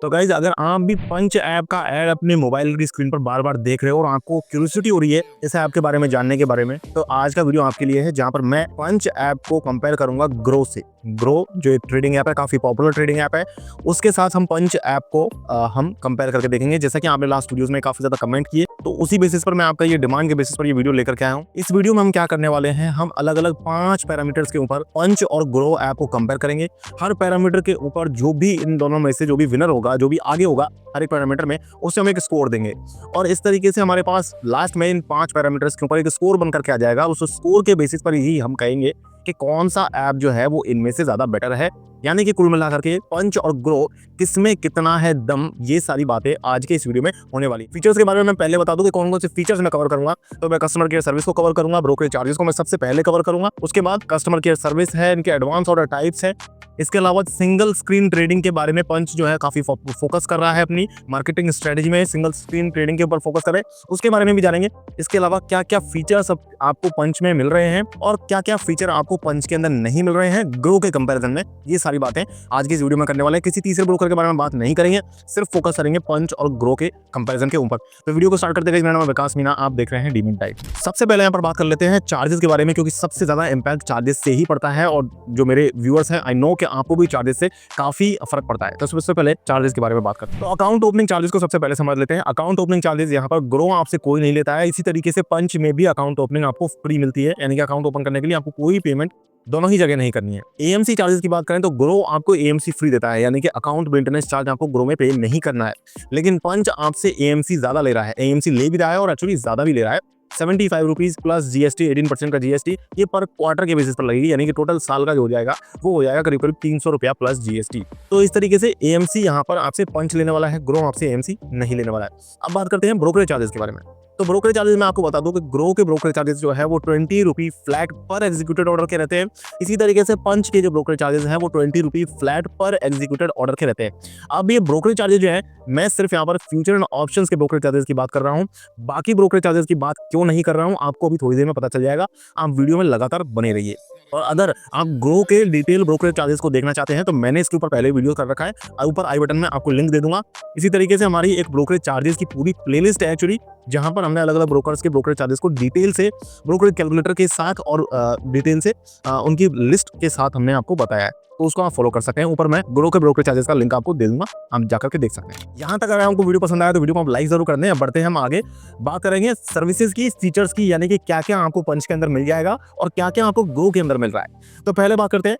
तो गाइज अगर आप भी पंच ऐप का ऐड अपने मोबाइल की स्क्रीन पर बार बार देख रहे हो और आपको क्यूरियोसिटी हो रही है इस ऐप के बारे में जानने के बारे में, तो आज का वीडियो आपके लिए है जहां पर मैं पंच ऐप को कंपेयर करूंगा ग्रो से। ग्रो जो एक ट्रेडिंग ऐप है, काफी पॉपुलर ट्रेडिंग ऐप है, उसके साथ हम पंच ऐप को हम कंपेयर करके देखेंगे। जैसा कि आपने लास्ट वीडियोस में काफी ज्यादा कमेंट किए, तो उसी बेसिस पर मैं आपका ये डिमांड के बेसिस पर ये वीडियो लेकर के आया हूँ। इस वीडियो में हम क्या करने वाले हैं, हम अलग अलग 5 पैरामीटर्स के ऊपर पंच और ग्रो ऐप को कंपेयर करेंगे। हर पैरामीटर के ऊपर जो भी इन दोनों में से जो भी विनर होगा, जो भी आगे होगा हर एक पैरामीटर में, उससे हम एक स्कोर देंगे और इस तरीके से हमारे पास लास्ट में इन 5 पैरामीटर्स के ऊपर एक स्कोर बनकर के आ जाएगा। उस स्कोर के बेसिस पर ही हम कहेंगे कि कौन सा ऐप जो है वो इनमें से ज्यादा बेटर है। यानी कि कुल मिलाकर के पंच और ग्रो किसमें कितना है दम, ये सारी बातें आज के इस वीडियो में होने वाली। फीचर्स के बारे में मैं पहले बता दूं कि कौन कौन से फीचर्स मैं कवर करूंगा। तो मैं कस्टमर केयर सर्विस को कवर करूंगा, ब्रोकरेज चार्जेस को मैं सबसे पहले कवर करूंगा, उसके बाद कस्टमर केयर सर्विस है, इनके एडवांस ऑर्डर टाइप्स है। इसके अलावा सिंगल स्क्रीन ट्रेडिंग के बारे में पंच जो है काफी फोकस कर रहा है, अपनी मार्केटिंग स्ट्रेटजी में सिंगल स्क्रीन ट्रेडिंग के ऊपर फोकस कर रहे हैं, उसके बारे में भी जानेंगे। इसके अलावा क्या क्या फीचर्स आपको पंच में मिल रहे हैं और क्या क्या फीचर आपको पंच के अंदर नहीं मिल रहे हैं ग्रो के कंपैरिजन में, ये सारी बातें आज की इस वीडियो में करने वाले हैं। किसी तीसरे ब्रोकर के बारे में बात नहीं करेंगे, सिर्फ फोकस करेंगे पंच और ग्रो के कंपैरिजन के ऊपर। तो वीडियो को स्टार्ट करते हैं। मेरा नाम विकास मीना, आप देख रहे हैं डीमन टाइप। सबसे पहले यहाँ पर बात कर लेते हैं चार्जेस के बारे में, क्योंकि सबसे ज्यादा इंपैक्ट चार्जेस से ही पड़ता है और जो मेरे व्यूअर्स हैं, आई नो कि आपको भी चार्जेस से काफी फर्क पड़ता है। तो सबसे पहले चार्जेस के बारे में बात करते हैं। तो अकाउंट ओपनिंग चार्जेस को सबसे पहले समझ लेते हैं। अकाउंट ओपनिंग चार्जेस यहाँ पर ग्रो आपसे कोई नहीं लेता है। इसी तरीके से पंच में भी अकाउंट ओपनिंग आपको फ्री मिलती है, यानी कि अकाउंट ओपन करने के लिए आपको कोई पेमेंट दोनों ही जगह नहीं करनी है। एएमसी चार्जेस की बात करें तो ग्रो आपको एएमसी फ्री देता है, यानी कि अकाउंट मेंटेनेंस चार्ज आपको ग्रो में पे नहीं करना है। लेकिन पंच आपसे एएमसी ज्यादा ले रहा है, एएमसी ले भी रहा है और एक्चुअली ज्यादा भी ले रहा है। 75 रुपीज प्लस जीएसटी, 18% का जीएसटी, ये पर क्वार्टर के बेसिस पर लगेगी, यानी कि टोटल साल का जो हो जाएगा वो हो जाएगा करीब करीब 300 रुपया प्लस जीएसटी। तो इस तरीके से एएमसी यहाँ पर आपसे पंच लेने वाला है, ग्रो आपसे एएमसी नहीं लेने वाला है। अब बात करते हैं ब्रोकरेज चार्जेस के बारे में। तो ब्रोकरेज चार्जेस मैं आपको बता दूं कि ग्रो के ब्रोकरेज चार्जेस जो है वो 20 रुपी फ्लैट पर एग्जीक्यूटेड ऑर्डर के रहते हैं। इसी तरीके से पंच के जो ब्रोकरेज चार्जेस हैं वो 20 रुपी फ्लैट पर एग्जीक्यूटेड ऑर्डर के रहते हैं। अब ये ब्रोकरेज चार्जेस जो है, मैं सिर्फ यहाँ पर फ्यूचर एंड ऑप्शंस के ब्रोकरेज चार्जेस की बात कर रहा हूँ, बाकी ब्रोकरेज चार्जेस की बात क्यों नहीं कर रहा हूँ आपको अभी थोड़ी देर में पता चल जाएगा। आप वीडियो में लगातार बने रहिए। और अगर आप ग्रो के डिटेल ब्रोकरेज चार्जेस को देखना चाहते हैं तो मैंने इसके ऊपर पहले वीडियो कर रखा है, ऊपर आई बटन में आपको लिंक दे दूंगा। इसी तरीके से हमारी एक ब्रोकरेज चार्जेस की पूरी प्लेलिस्ट है एक्चुअली, जहां पर हमने अलग अलग ब्रोकर्स के ब्रोकरेज चार्जेस को डिटेल से ब्रोकरेज कैलकुलेटर के साथ और डिटेल से उनकी लिस्ट के साथ हमने आपको बताया है, तो उसको आप फॉलो कर सकते हैं। ऊपर मैं ग्रो के ब्रोकरेज चार्जेस का लिंक आपको दे दूंगा, आप जाकर के देख सकते हैं। यहाँ तक अगर आपको वीडियो पसंद आया तो वीडियो को आप लाइक जरूर कर दें। बढ़ते हैं हम आगे, बात करेंगे सर्विसेज की, फीचर्स की, यानी कि क्या क्या आपको पंच के अंदर मिल जाएगा और क्या क्या आपको ग्रो के अंदर मिल रहा है। तो पहले बात करते हैं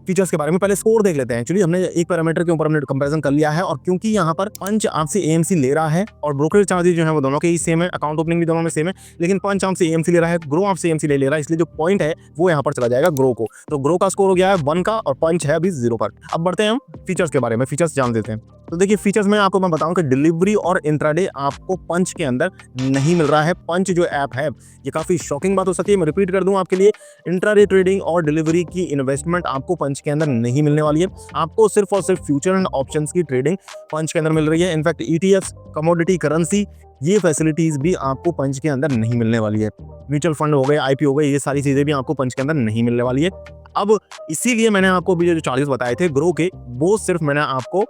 फीचर्स के बारे में। पहले स्कोर देख लेते हैं। एक्चुअली हमने एक पैरामीटर के ऊपर हमने कंपैरिजन कर लिया है, और क्योंकि यहाँ पर पंच आपसे एएमसी ले रहा है और ब्रोकरेज चार्जेस जो है वो दोनों के ही सेम है, अकाउंट ओपनिंग भी दोनों में सेम है, लेकिन पंच आपसे एएमसी ले रहा है, ग्रो आपसे एएमसी ले रहा है, इसलिए जो पॉइंट है वो यहाँ पर चला जाएगा ग्रो को। तो ग्रो का स्कोर हो गया है 1 का और पंच है अभी 0 पर। अब बढ़ते हैं हम फीचर्स के बारे में, फीचर्स जान देते हैं। तो देखिए फीचर्स में आपको मैं बताऊं कि डिलीवरी और इंट्राडे आपको पंच के अंदर नहीं मिल रहा है। पंच जो ऐप है, ये काफी शॉकिंग बात हो सकती है, मैं रिपीट कर दूं आपके लिए, इंट्राडे ट्रेडिंग और डिलीवरी की इन्वेस्टमेंट आपको पंच के अंदर नहीं मिलने वाली है। आपको सिर्फ और सिर्फ फ्यूचर एंड ऑप्शंस की ट्रेडिंग पंच के अंदर मिल रही है। इनफैक्ट ईटीएफ, कमोडिटी, करेंसी, ये फैसिलिटीज भी आपको पंच के अंदर नहीं मिलने वाली है। म्यूचुअल फंड हो गए, आईपीओ हो गए, ये सारी चीजें भी आपको पंच के अंदर नहीं मिलने वाली है। अब इसीलिए मैंने आपको भी जो चार्जेस बताए थे ग्रो के, वो सिर्फ मैंने आपको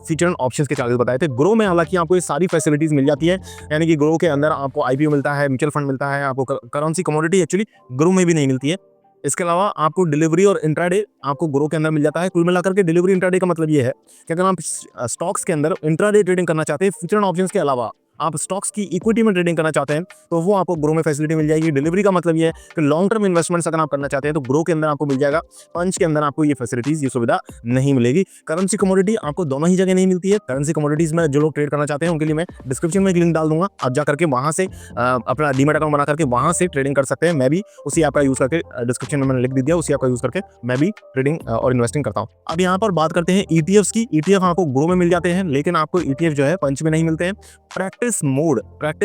फीचर एंड ऑप्शंस के चार्जेस बताए थे। ग्रो में हालांकि आपको ये सारी फैसिलिटीज मिल जाती है, यानी कि ग्रो के अंदर आपको आईपीओ मिलता है, म्यूचुअल फंड मिलता है, आपको करेंसी, कमोडिटी एक्चुअली ग्रो में भी नहीं मिलती है। इसके अलावा आपको डिलीवरी और इंट्राडे आपको ग्रो के अंदर मिल जाता है। कुल मिलाकर के डिलीवरी इंट्राडे का मतलब ये है कि अगर आप स्टॉक्स के अंदर इंट्राडे ट्रेडिंग करना चाहते हैं, फ्यूचर एंड ऑप्शंस के अलावा आप स्टॉक्स की इक्विटी में ट्रेडिंग करना चाहते हैं, तो वो आपको ग्रो में फैसिलिटी मिल जाएगी। डिलीवरी का मतलब ये है कि लॉन्ग टर्म इन्वेस्टमेंट्स अगर आप करना चाहते हैं तो ग्रो के अंदर आपको मिल जाएगा, पंच के अंदर आपको ये फैसिलिटीज, ये सुविधा नहीं मिलेगी। करेंसी कमोडिटी आपको दोनों ही जगह नहीं मिलती है। करेंसी कमोडिटीज में जो लोग ट्रेड करना चाहते हैं उनके लिए मैं डिस्क्रिप्शन में एक लिंक डाल दूंगा, आप जाकर के वहां से अपना डीमैट अकाउंट बना करके वहां से ट्रेडिंग कर सकते हैं। मैं भी उसी ऐप का यूज करके, डिस्क्रिप्शन में मैंने लिख दिया, उसी ऐप का यूज करके मैं भी ट्रेडिंग और इन्वेस्टिंग करता हूँ। अब यहाँ पर बात करते हैं ईटीएफ्स की। ईटीएफ आपको ग्रो में मिल जाते हैं, लेकिन आपको ईटीएफ जो है पंच में नहीं मिलते हैं। प्रैक्टिस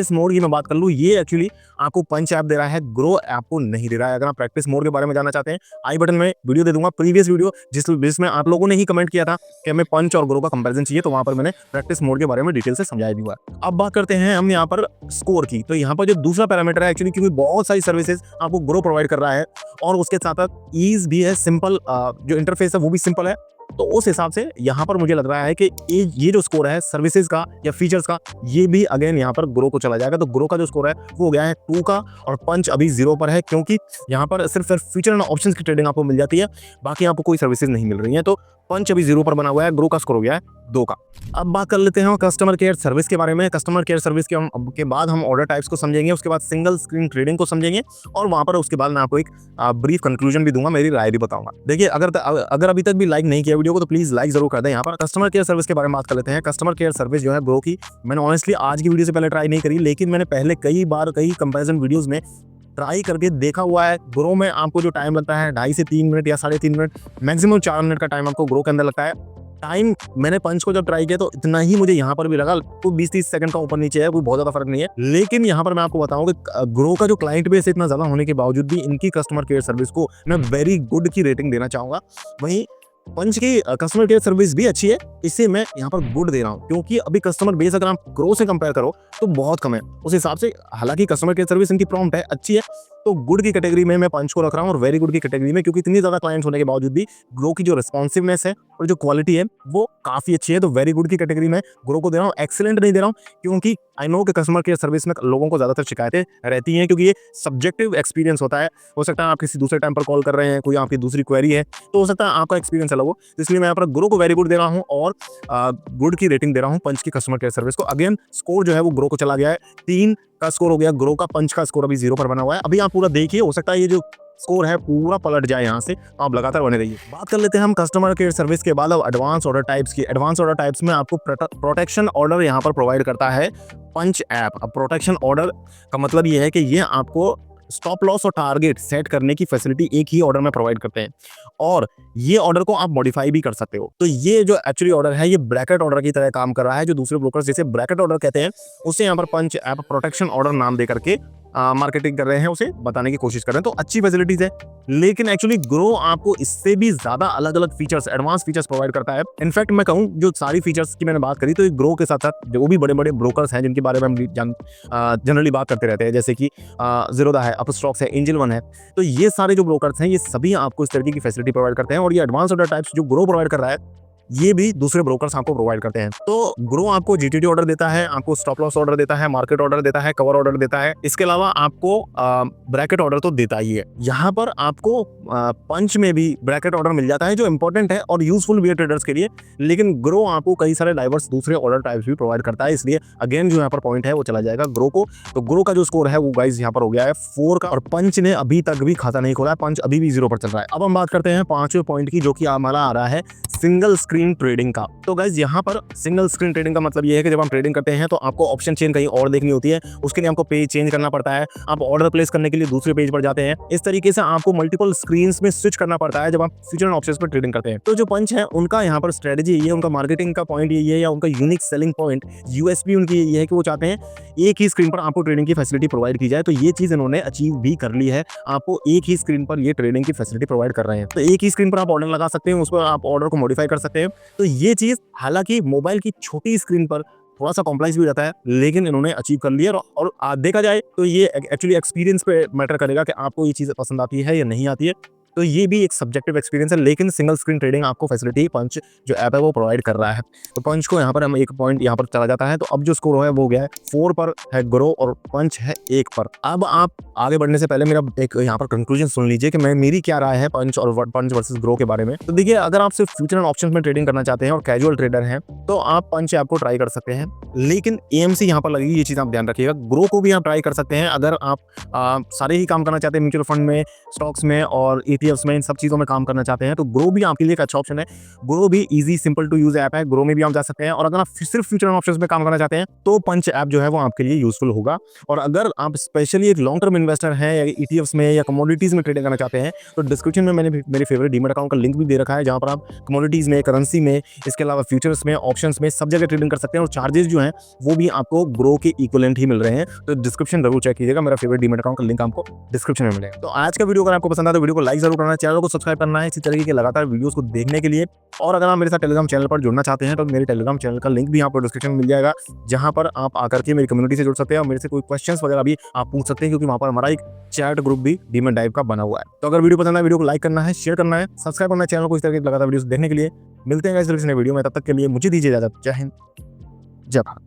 मोड की मैं बात कर लूँ, ये एक्चुअली आपको पंच ऐप दे रहा है, ग्रो ऐप को नहीं दे रहा है। अगर आप प्रैक्टिस मोड के बारे में जानना चाहते हैं, आई बटन में वीडियो दे दूंगा, प्रीवियस वीडियो जिसमें आप लोगों ने ही कमेंट किया था कि हमें पंच और ग्रो का कंपैरिजन चाहिए, तो वहां पर मैंने प्रैक्टिस मोड के बारे में डिटेल से समझाया दिया। अब बात करते हैं हम यहाँ पर स्कोर की। तो यहाँ पर जो दूसरा पैरामीटर है, एक्चुअली क्योंकि बहुत सारी सर्विसेज आपको ग्रो प्रोवाइड कर रहा है और उसके साथ साथ ईज भी है, सिंपल जो इंटरफेस है वो भी सिंपल है, तो उस हिसाब से यहाँ पर मुझे लग रहा है कि ये जो स्कोर है सर्विसेज का या फीचर्स का, ये भी अगेन यहाँ पर ग्रो को चला जाएगा। तो ग्रो का जो स्कोर है वो हो गया है 2 का, और पंच अभी 0 पर है, क्योंकि यहाँ पर सिर्फ फीचर एंड ऑप्शन की ट्रेडिंग आपको मिल जाती है, बाकी आपको कोई सर्विसेज नहीं मिल रही है। तो पंच अभी 0 पर बना हुआ है, ग्रो का स्कोर हो गया है 2 का। अब बात कर लेते हैं कस्टमर केयर सर्विस के बारे में। कस्टमर केयर सर्विस के बाद हम ऑर्डर टाइप्स को समझेंगे, उसके बाद सिंगल स्क्रीन ट्रेडिंग को समझेंगे, और वहां पर उसके बाद मैं आपको एक ब्रीफ कंक्लूजन भी दूंगा, मेरी राय भी बताऊंगा। देखिए, अगर अभी तक भी लाइक नहीं किया वीडियो को तो प्लीज लाइक जरूर कर दें। यहाँ पर कस्टमर केयर सर्विस के बारे में बात कर लेते हैं। कस्टमर केयर सर्विस जो है ग्रो की, मैंने ऑनेस्टली आज की वीडियो से पहले ट्राई नहीं करी, लेकिन मैंने पहले कई बार कई कंपैरिजन वीडियोस में ट्राई करके देखा हुआ है। ग्रो में आपको जो टाइम लगता है 2.5 से 3 मिनट या 3.5 मिनट, मैक्सिमम 4 मिनट का टाइम आपको ग्रो के अंदर लगता है। टाइम मैंने पंच को जब ट्राई किया तो इतना ही मुझे यहाँ पर भी लगा, तो 20-30 सेकंड का ऊपर नीचे है, कोई बहुत ज्यादा फर्क नहीं है। लेकिन यहाँ पर मैं आपको बताऊं कि ग्रो का जो क्लाइंट बेस इतना ज्यादा होने के बावजूद भी इनकी कस्टमर केयर सर्विस को मैं वेरी गुड की रेटिंग देना चाहूंगा। वहीं पंच की कस्टमर केयर सर्विस भी अच्छी है, इसे मैं यहाँ पर गुड दे रहा हूँ, क्योंकि अभी कस्टमर बेस अगर आप ग्रो से कंपेयर करो तो बहुत कम है उस हिसाब से। हालांकि कस्टमर केयर सर्विस इनकी प्रॉम्प्ट है, अच्छी है, तो गुड की कैटेगरी में मैं पंच को रख रहा हूँ, और वेरी गुड की कैटेगरी में, क्योंकि इतनी ज्यादा क्लाइंट्स होने के बावजूद भी ग्रो की जो रिस्पॉन्सिवनेस है और जो क्वालिटी है वो काफी अच्छी है। तो वेरी गुड की कैटेगरी में ग्रो को दे रहा हूँ, एक्सीलेंट नहीं दे रहा हूँ, क्योंकि आई नो कि कस्टमर केयर सर्विस में लोगों को ज्यादातर शिकायतें रहती हैं, क्योंकि ये सब्जेक्टिव एक्सपीरियंस होता है। हो सकता है आप किसी दूसरे टाइम पर कॉल कर रहे हैं, कोई आपकी दूसरी क्वेरी है, तो हो सकता है आपका एक्सपीरियंस अलग हो। इसलिए मैं यहाँ पर ग्रो को वेरी गुड दे रहा हूँ और गुड की रेटिंग दे रहा हूँ पंच की कस्टमर केयर सर्विस को। अगेन स्कोर जो है वो ग्रो को चला गया है, 3 का स्कोर हो गया ग्रो का, पंच का स्कोर अभी 0 पर बना हुआ है। अभी आप पूरा देखिए, हो सकता है ये जो स्कोर है पूरा पलट जाए यहाँ से, तो आप लगातार बने रहिए। बात कर लेते हैं हम कस्टमर केयर सर्विस के बाद अब एडवांस ऑर्डर टाइप्स की। एडवांस ऑर्डर टाइप्स में आपको प्रोटेक्शन ऑर्डर यहाँ पर प्रोवाइड करता है पंच ऐप। अब प्रोटेक्शन ऑर्डर का मतलब ये है कि ये आपको स्टॉप लॉस और टारगेट सेट करने की फैसिलिटी एक ही ऑर्डर में प्रोवाइड करते हैं, और ये ऑर्डर को आप मॉडिफाई भी कर सकते हो। तो ये जो एक्चुअली ऑर्डर है ये ब्रैकेट ऑर्डर की तरह काम कर रहा है, जो दूसरे ब्रोकर्स जैसे ब्रैकेट ऑर्डर कहते हैं, उससे यहाँ पर पंच ऐप प्रोटेक्शन ऑर्डर नाम दे करके मार्केटिंग कर रहे हैं, उसे बताने की कोशिश कर रहे हैं। तो अच्छी फैसिलिटीज है, लेकिन एक्चुअली ग्रो आपको इससे भी ज्यादा अलग अलग फीचर्स, एडवांस फीचर्स प्रोवाइड करता है। इनफैक्ट मैं कहूँ जो सारी फीचर्स की मैंने बात करी, तो ग्रो के साथ साथ जो भी बड़े बड़े ब्रोकर्स हैं जिनके बारे में हम जनरली बात करते रहते हैं, जैसे कि ज़ीरोधा है, अपस्टॉक्स है, एंजल वन है, तो ये सारे जो ब्रोकर्स हैं ये सभी आपको इस तरीके की फैसिलिटी प्रोवाइड करते हैं। और ये एडवांस ऑर्डर टाइप्स जो ग्रो प्रोवाइड कर रहा है ये भी दूसरे ब्रोकर्स आपको प्रोवाइड करते हैं। तो ग्रो आपको जीटीटी ऑर्डर देता है, आपको स्टॉप लॉस ऑर्डर देता है, मार्केट ऑर्डर देता है, कवर ऑर्डर देता है, इसके अलावा आपको ब्रैकेट ऑर्डर तो देता ही है। यहाँ पर आपको पंच में भी ब्रैकेट ऑर्डर मिल जाता है, जो इंपॉर्टेंट है और यूजफुल भी है ट्रेडर्स के लिए। लेकिन ग्रो आपको कई सारे डाइवर्स दूसरे ऑर्डर टाइप्स भी प्रोवाइड करता है, इसलिए अगेन जो यहाँ पर पॉइंट है वो चला जाएगा ग्रो को। तो ग्रो का जो स्कोर है वो गाइस यहाँ पर हो गया है 4 का, और पंच ने अभी तक भी खाता नहीं खोला है, पंच अभी भी 0 पर चल रहा है। अब हम बात करते हैं 5वें पॉइंट की, जो कि हमारा आ रहा है सिंगल स्क्रीन ट्रेडिंग का। तो गाइस यहाँ पर सिंगल स्क्रीन ट्रेडिंग का मतलब ये है कि जब हम ट्रेडिंग करते हैं तो आपको ऑप्शन चेन कहीं और देखनी होती है, उसके लिए आपको पेज चेंज करना पड़ता है, आप ऑर्डर प्लेस करने के लिए दूसरे पेज पर जाते हैं। इस तरीके से आपको मल्टीपल स्क्रीन्स में स्विच करना पड़ता है जब आप फ्यूचर एंड ऑप्शंस पर ट्रेडिंग करते हैं। तो जो पंच है उनका यहाँ पर स्ट्रेटजी ये, उनका मार्केटिंग का पॉइंट ये है, या उनका यूनिक सेलिंग पॉइंट यूएसपी उनकी ये है कि वो चाहते हैं एक ही स्क्रीन पर आपको ट्रेडिंग की फैसिलिटी प्रोवाइड की जाए। तो ये चीज इन्होंने अचीव भी कर ली है, आपको एक ही स्क्रीन पर ये ट्रेडिंग की फैसिलिटी प्रोवाइड कर रहे हैं। तो एक ही स्क्रीन पर आप ऑर्डर लगा सकते हैं, उस पर आप ऑर्डर को मॉडिफाई कर सकते हैं। तो ये चीज हालांकि मोबाइल की छोटी स्क्रीन पर थोड़ा सा कॉम्प्लेक्स भी रहता है, लेकिन इन्होंने अचीव कर लिया। और देखा जाए तो ये एक्चुअली एक्सपीरियंस पे मैटर करेगा कि आपको ये चीज़ पसंद आती है या नहीं आती है। तो ये भी एक सब्जेक्टिव एक्सपीरियंस है, लेकिन सिंगल स्क्रीन ट्रेडिंग आपको फैसिलिटी पंच जो ऐप है वो प्रोवाइड कर रहा है। तो पंच को यहाँ पर हम एक पॉइंट यहाँ पर चला जाता है। तो अब जो स्कोर है वो गया है 4 पर है ग्रो, और पंच है 1 पर। अब आप आगे बढ़ने से पहले मेरा एक यहाँ पर कंक्लूजन सुन लीजिए कि मेरी क्या राय है पंच वर्सेस ग्रो के बारे में। तो देखिए, अगर आप सिर्फ फ्यूचर एंड ऑप्शंस में ट्रेडिंग करना चाहते हैं और कैजुअल ट्रेडर हैं तो आप पंच ऐप को ट्राई कर सकते हैं, लेकिन एएमसी यहाँ पर लगेगी, ये चीज़ आप ध्यान रखिएगा। ग्रो को भी आप ट्राई कर सकते हैं अगर आप सारे ही काम करना चाहते हैं, म्यूचुअल फंड में, स्टॉक्स में और ETFs में, इन सब चीज़ों में काम करना चाहते हैं तो ग्रो भी आपके लिए एक अच्छा ऑप्शन है। ग्रो भी easy simple to use app है, ग्रो में भी आप जा सकते हैं। और अगर आप सिर्फ फ्यूचर एंड ऑप्शंस में काम करना चाहते हैं तो पंच ऐप जो है वो आपके लिए यूजफुल होगा। और अगर आप स्पेशली एक लॉन्ग टर्म इन्वेस्टर हैं या ETFs में या कमोडिटीज में ट्रेडिंग करना चाहते हैं तो डिस्क्रिप्शन में मैंने मेरे फेवरेट डीमैट अकाउंट का लिंक भी दे रखा है, जहां पर आप कमोडिटीज में, करेंसी में, इसके अलावा फ्यूचर्स में, ऑप्शंस में, सब जगह ट्रेडिंग कर सकते हैं। और चार्जेस जो हैं वो भी आपको ग्रो के इक्विवेलेंट ही मिल रहे हैं। तो डिस्क्रिप्शन जरूर चेक कीजिएगा, मेरा फेवरेट डीमैट अकाउंट का लिंक आपको डिस्क्रिप्शन में मिलेगा। तो आज का वीडियो अगर आपको पसंद आया तो वीडियो को लाइक जरूर करना है, चैनल को सब्सक्राइब करना है इसी तरीके के लगातार वीडियोस को देखने के लिए। और अगर आप मेरे साथ टेलीग्राम चैनल पर जुड़ना चाहते हैं तो मेरे टेलीग्राम चैनल का लिंक भी आपको डिस्क्रिप्शन में मिल जाएगा, जहां पर आप आकर के मेरी कम्युनिटी से जुड़ सकते हैं और मेरे से कोई क्वेश्चंस वगैरह भी आप पूछ सकते हैं, क्योंकि वहां पर हमारा एक चैट ग्रुप भी डीमैट डाइव का बना हुआ है। तो अगर वीडियो पसंद आए वीडियो को लाइक करना है, शेयर करना है, सब्सक्राइब करना है चैनल को इस तरह के लगातार वीडियोस देखने के लिए। मिलते हैं गाइस नए वीडियो में, तब तक के लिए मुझे दीजिए इजाजत। जय हिंद, जय भारत।